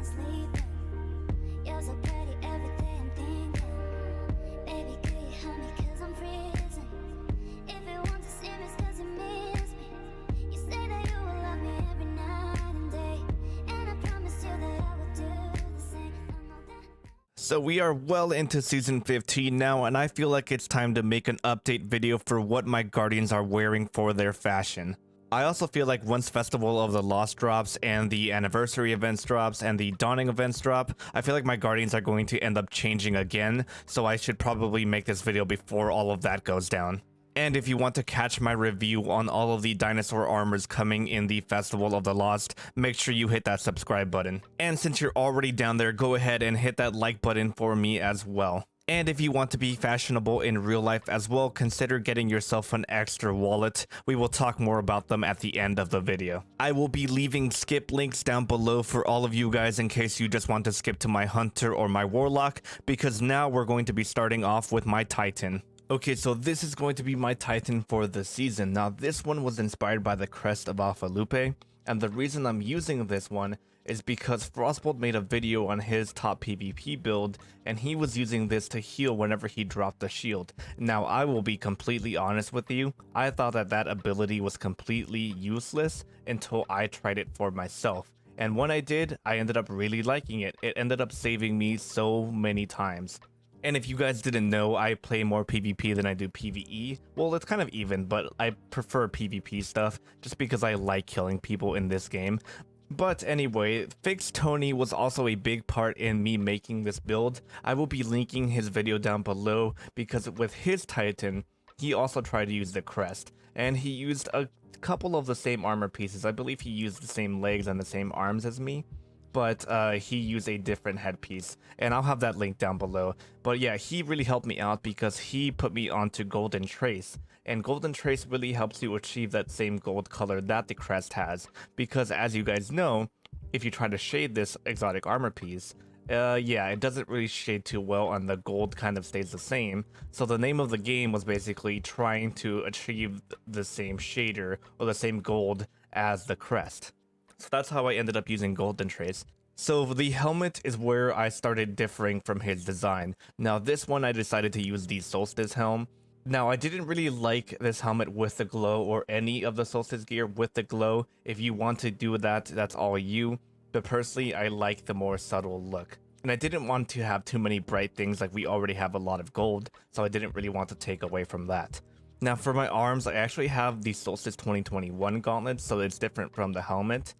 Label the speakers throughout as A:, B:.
A: sleeping. You're so pretty every day I'm thinking. Baby, could you help me 'cause I'm freezing. If you want to see me, it's 'cause you miss me. You say that you will love me every night and day, and I promise you that I will do the same. I know that.
B: So we are well into season 15 now, and I feel like it's time to make an update video for what my guardians are wearing for their fashion. I also feel like once Festival of the Lost drops and the anniversary events drops and the dawning events drop, I feel like my guardians are going to end up changing again, so I should probably make this video before all of that goes down. And if you want to catch my review on all of the dinosaur armors coming in the Festival of the Lost, make sure you hit that subscribe button. And since you're already down there, go ahead and hit that like button for me as well. And if you want to be fashionable in real life as well, consider getting yourself an extra wallet. We will talk more about them at the end of the video. I will be leaving skip links down below for all of you guys in case you just want to skip to my Hunter or my Warlock, because now we're going to be starting off with my Titan. Okay, so this is going to be my Titan for the season. Now this one was inspired by the crest of Alpha Lupe, and the reason I'm using this one is because Frostbolt made a video on his top PvP build, and he was using this to heal whenever he dropped the shield. Now I will be completely honest with you, I thought that that ability was completely useless until I tried it for myself. And when I did, I ended up really liking it. It ended up saving me so many times. And if you guys didn't know, I play more PvP than I do PvE. Well, it's kind of even, but I prefer PvP stuff just because I like killing people in this game. But anyway, Fix Tony was also a big part in me making this build. I will be linking his video down below because with his Titan, he also tried to use the crest. And he used a couple of the same armor pieces. I believe he used the same legs and the same arms as me, but he used a different headpiece, and I'll have that link down below. But yeah, he really helped me out because he put me onto Golden Trace, and Golden Trace really helps you achieve that same gold color that the crest has, because as you guys know, if you try to shade this exotic armor piece, yeah, it doesn't really shade too well and the gold kind of stays the same. So the name of the game was basically trying to achieve the same shader or the same gold as the crest. So that's how I ended up using Golden Trace. So the helmet is where I started differing from his design. Now this one I decided to use the Solstice helm. Now I didn't really like this helmet with the glow or any of the Solstice gear with the glow. If you want to do that, that's all you. But personally, I like the more subtle look. And I didn't want to have too many bright things, like we already have a lot of gold, so I didn't really want to take away from that. Now for my arms, I actually have the Solstice 2021 gauntlets, so it's different from the helmet.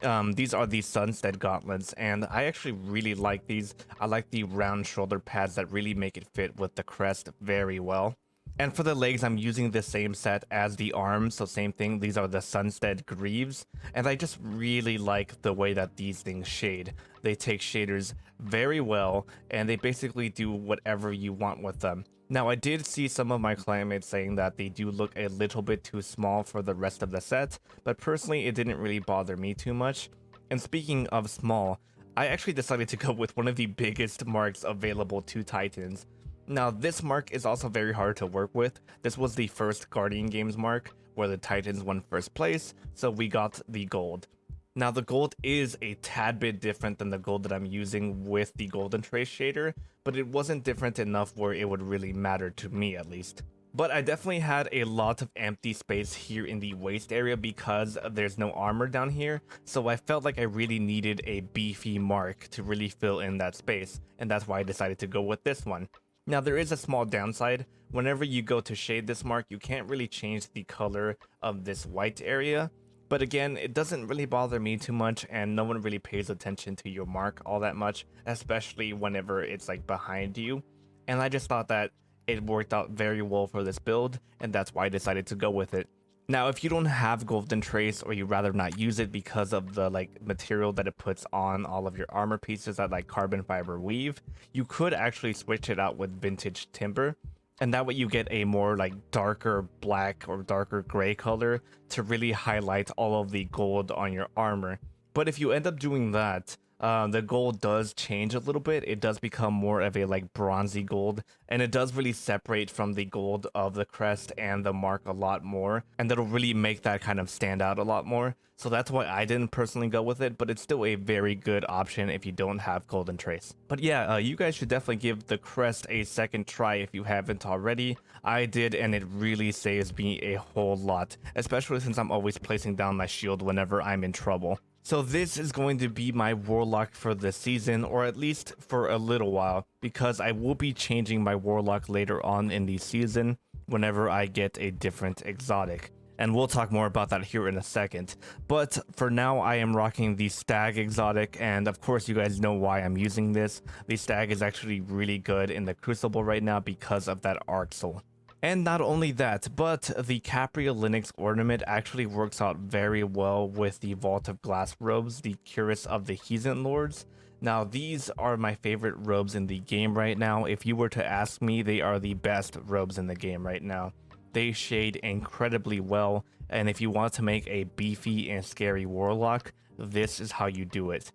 B: These are the Sunstead gauntlets, and I actually really like these. I like the round shoulder pads that really make it fit with the crest very well. And for the legs, I'm using the same set as the arms, so same thing. These are the Sunstead Greaves, and I just really like the way that these things shade. They take shaders very well, and they basically do whatever you want with them. Now, I did see some of my clanmates saying that they do look a little bit too small for the rest of the set, but personally, it didn't really bother me too much. And speaking of small, I actually decided to go with one of the biggest marks available to Titans. Now, this mark is also very hard to work with. This was the first Guardian Games mark, where the Titans won first place, so we got the gold. Now, the gold is a tad bit different than the gold that I'm using with the Golden Trace shader, but it wasn't different enough where it would really matter to me, at least. But I definitely had a lot of empty space here in the waist area because there's no armor down here, so I felt like I really needed a beefy mark to really fill in that space, and that's why I decided to go with this one. Now, there is a small downside. Whenever you go to shade this mark, you can't really change the color of this white area. But again, it doesn't really bother me too much, and no one really pays attention to your mark all that much, especially whenever it's like behind you. And I just thought that it worked out very well for this build, and that's why I decided to go with it. Now, if you don't have Golden Trace, or you'd rather not use it because of the material that it puts on all of your armor pieces, that carbon fiber weave, you could actually switch it out with vintage timber, and that way you get a more darker black or darker gray color to really highlight all of the gold on your armor. But if you end up doing that, The gold does change a little bit. It does become more of a like bronzy gold, and it does really separate from the gold of the crest and the mark a lot more, and that'll really make that kind of stand out a lot more. So that's why I didn't personally go with it, but it's still a very good option if you don't have golden trace. But yeah, you guys should definitely give the crest a second try if you haven't already. I did, and it really saves me a whole lot, especially since I'm always placing down my shield whenever I'm in trouble. So this is going to be my Warlock for the season, or at least for a little while, because I will be changing my Warlock later on in the season whenever I get a different exotic. And we'll talk more about that here in a second. But for now, I am rocking the Stag exotic, and of course you guys know why I'm using this. The Stag is actually really good in the Crucible right now because of that Arc Soul. And not only that, but the Capria Linux ornament actually works out very well with the Vault of Glass robes, the Cuirass of the Heathen Lords. Now, these are my favorite robes in the game right now. If you were to ask me, they are the best robes in the game right now. They shade incredibly well, and if you want to make a beefy and scary Warlock, this is how you do it.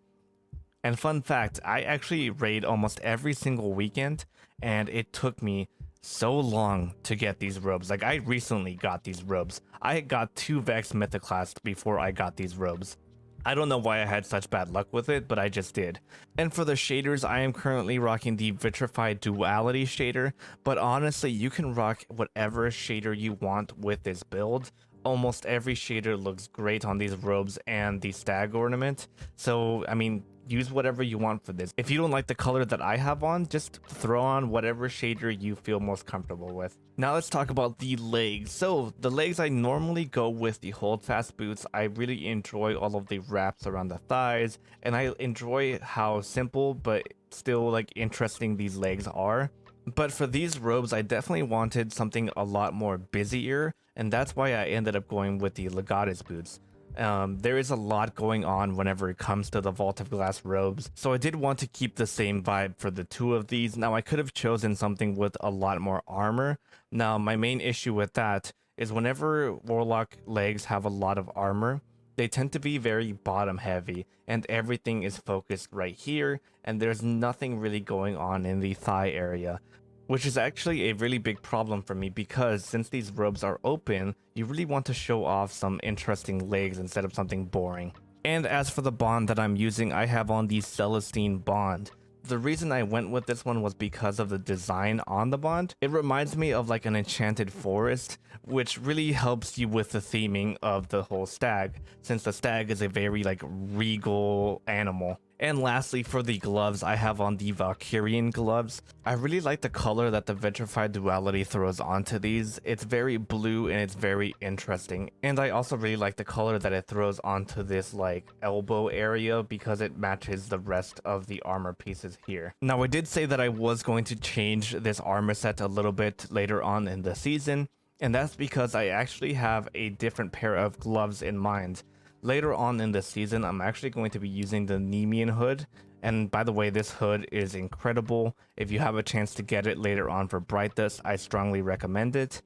B: And fun fact, I actually raid almost every single weekend, and it took me so long to get these robes. Like, I recently got these robes. I got 2 Vex Mythoclast before I got these robes. I don't know why I had such bad luck with it, but I just did. And for the shaders, I am currently rocking the Vitrified Duality shader, but honestly, you can rock whatever shader you want with this build. Almost every shader looks great on these robes and the Stag ornament, so I mean, use whatever you want for this. If you don't like the color that I have on, just throw on whatever shader you feel most comfortable with. Now let's talk about the legs. So the legs, I normally go with the holdfast boots. I really enjoy all of the wraps around the thighs, and I enjoy how simple but still like interesting these legs are. But for these robes, I definitely wanted something a lot more busier, and that's why I ended up going with the Legatus boots. There is a lot going on whenever it comes to the Vault of Glass robes, so I did want to keep the same vibe for the 2 of these. Now, I could have chosen something with a lot more armor. Now, my main issue with that is whenever Warlock legs have a lot of armor, they tend to be very bottom heavy, and everything is focused right here, and there's nothing really going on in the thigh area. Which is actually a really big problem for me, because since these robes are open, you really want to show off some interesting legs instead of something boring. And as for the bond that I'm using, I have on the Celestine bond. The reason I went with this one was because of the design on the bond. It reminds me of like an enchanted forest, which really helps you with the theming of the whole stag, since the stag is a very like regal animal. And lastly, for the gloves, I have on the Valkyrian gloves. I really like the color that the Vitrified Duality throws onto these. It's very blue and it's very interesting. And I also really like the color that it throws onto this like elbow area, because it matches the rest of the armor pieces here. Now, I did say that I was going to change this armor set a little bit later on in the season, and that's because I actually have a different pair of gloves in mind. Later on in the season, I'm actually going to be using the Nemean hood. And by the way, this hood is incredible. If you have a chance to get it later on for Brightdust, I strongly recommend it.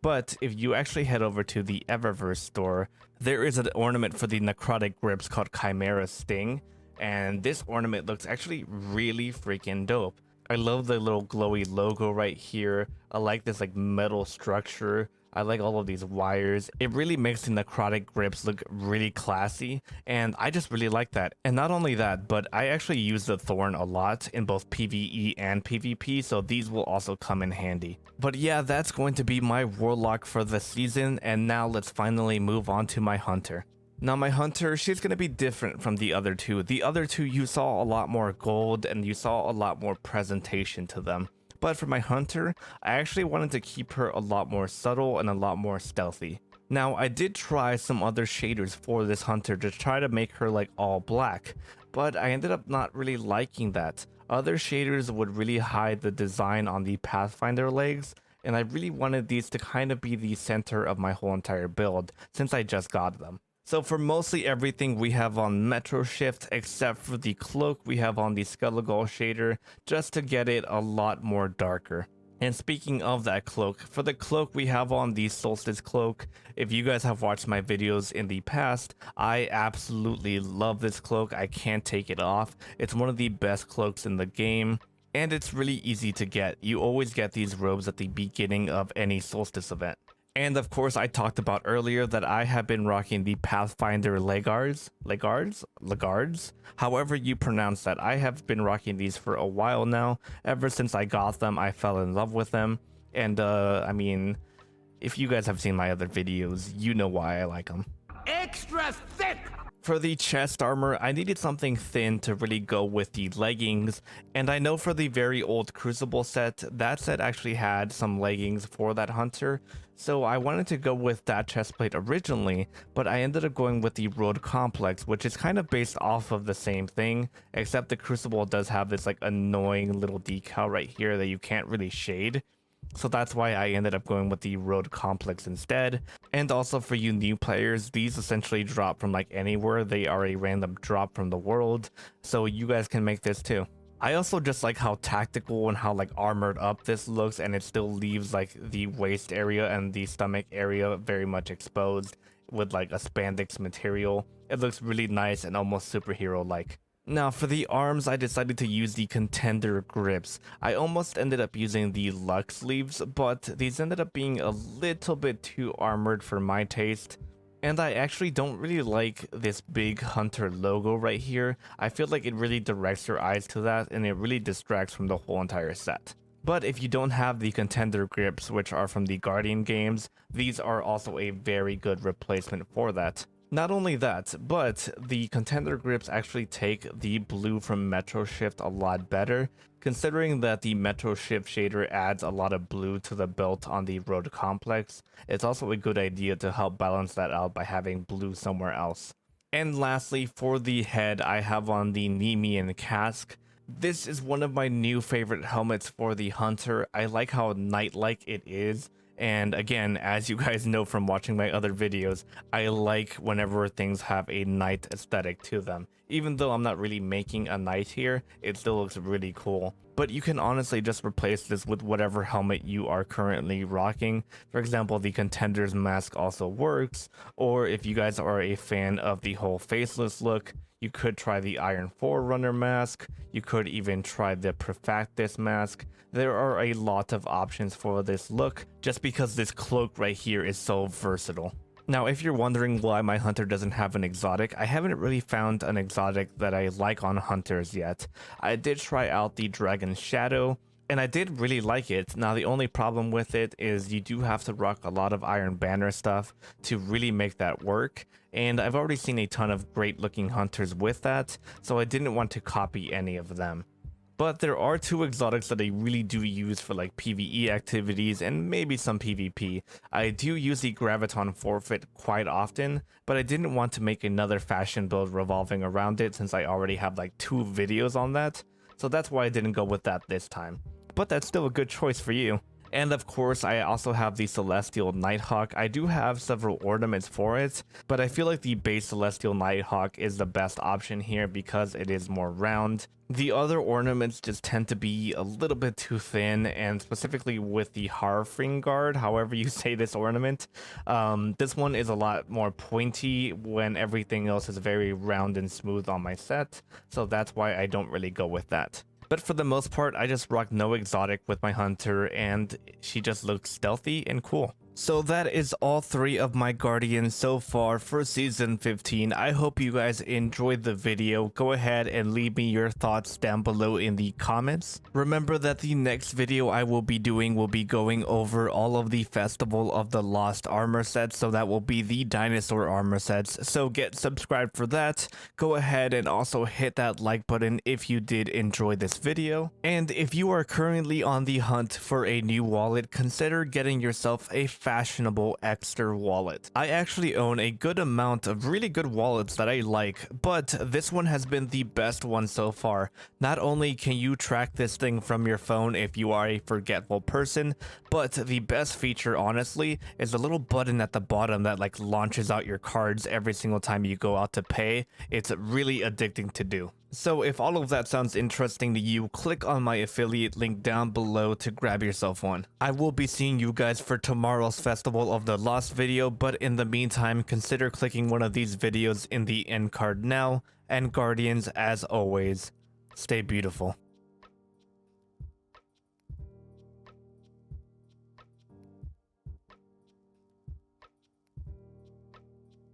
B: But if you actually head over to the Eververse store, there is an ornament for the necrotic grips called Chimera Sting. And this ornament looks actually really freaking dope. I love the little glowy logo right here. I like this like metal structure. I like all of these wires. It really makes the necrotic grips look really classy, and I just really like that. And not only that, but I actually use the thorn a lot in both PvE and PvP, so these will also come in handy. But yeah, that's going to be my Warlock for the season, and now let's finally move on to my Hunter. Now, my Hunter, she's going to be different from the other 2. The other 2, you saw a lot more gold and you saw a lot more presentation to them. But for my Hunter, I actually wanted to keep her a lot more subtle and a lot more stealthy. Now, I did try some other shaders for this Hunter to try to make her like all black, but I ended up not really liking that. Other shaders would really hide the design on the Pathfinder legs, and I really wanted these to kind of be the center of my whole entire build since I just got them. So for mostly everything, we have on Metro Shift, except for the cloak, we have on the Skeletal shader, just to get it a lot more darker. And speaking of that cloak, for the cloak we have on the Solstice cloak, if you guys have watched my videos in the past, I absolutely love this cloak. I can't take it off. It's one of the best cloaks in the game, and it's really easy to get. You always get these robes at the beginning of any Solstice event. And of course, I talked about earlier that I have been rocking the Pathfinder Legards, however you pronounce that. I have been rocking these for a while now. Ever since I got them, I fell in love with them. And I mean, if you guys have seen my other videos, you know why I like them.
C: Extra thick!
B: For the chest armor, I needed something thin to really go with the leggings, and I know for the very old Crucible set, that set actually had some leggings for that hunter, so I wanted to go with that chestplate originally, but I ended up going with the Road Complex, which is kind of based off of the same thing, except the Crucible does have this like annoying little decal right here that you can't really shade. So that's why I ended up going with the Road Complex instead. And also for you new players, these essentially drop from like anywhere. They are a random drop from the world, so you guys can make this too. I also just like how tactical and how like armored up this looks, and it still leaves like the waist area and the stomach area very much exposed with like a spandex material. It looks really nice and almost superhero like. Now for the arms, I decided to use the Contender grips. I almost ended up using the Luck sleeves, but these ended up being a little bit too armored for my taste. And I actually don't really like this big hunter logo right here. I feel like it really directs your eyes to that, and it really distracts from the whole entire set. But if you don't have the Contender grips, which are from the Guardian games, these are also a very good replacement for that. Not only that, but the Contender grips actually take the blue from Metro Shift a lot better, considering that the Metro Shift shader adds a lot of blue to the belt on the Road Complex. It's also a good idea to help balance that out by having blue somewhere else. And lastly, for the head, I have on the Nemean casque. This is one of my new favorite helmets for the Hunter. I like how knight-like it is. And again, as you guys know from watching my other videos, I like whenever things have a knight aesthetic to them. Even though I'm not really making a knight here, it still looks really cool. But you can honestly just replace this with whatever helmet you are currently rocking. For example, the Contender's mask also works, or if you guys are a fan of the whole faceless look, you could try the Iron Forerunner mask. You could even try the Perfactus mask. There are a lot of options for this look, just because this cloak right here is so versatile. Now, if you're wondering why my hunter doesn't have an exotic, I haven't really found an exotic that I like on hunters yet. I did try out the Dragon Shadow, and I did really like it. Now, the only problem with it is you do have to rock a lot of Iron Banner stuff to really make that work. And I've already seen a ton of great looking hunters with that, so I didn't want to copy any of them. But there are two exotics that I really do use for like PvE activities and maybe some PvP. I do use the Graviton Forfeit quite often, but I didn't want to make another fashion build revolving around it since I already have like 2 videos on that. So that's why I didn't go with that this time. But that's still a good choice for you. And of course, I also have the Celestial Nighthawk. I do have several ornaments for it, but I feel like the base Celestial Nighthawk is the best option here because it is more round. The other ornaments just tend to be a little bit too thin, and specifically with the Harfringard, however you say this ornament, this one is a lot more pointy when everything else is very round and smooth on my set, so that's why I don't really go with that. But for the most part, I just rock no exotic with my hunter, and she just looks stealthy and cool. So that is all 3 of my guardians so far for season 15. I hope you guys enjoyed the video. Go ahead and leave me your thoughts down below in the comments. Remember that the next video I will be doing will be going over all of the Festival of the Lost armor sets. So that will be the dinosaur armor sets. So get subscribed for that. Go ahead and also hit that like button if you did enjoy this video. And if you are currently on the hunt for a new wallet, consider getting yourself a fashionable Exter wallet. I actually own a good amount of really good wallets that I like, but this one has been the best one so far. Not only can you track this thing from your phone if you are a forgetful person, but the best feature honestly is a little button at the bottom that like launches out your cards every single time you go out to pay. It's really addicting to do. So if all of that sounds interesting to you, click on my affiliate link down below to grab yourself one. I will be seeing you guys for tomorrow's Festival of the Lost video, but in the meantime, consider clicking one of these videos in the end card now, and Guardians, as always, stay beautiful.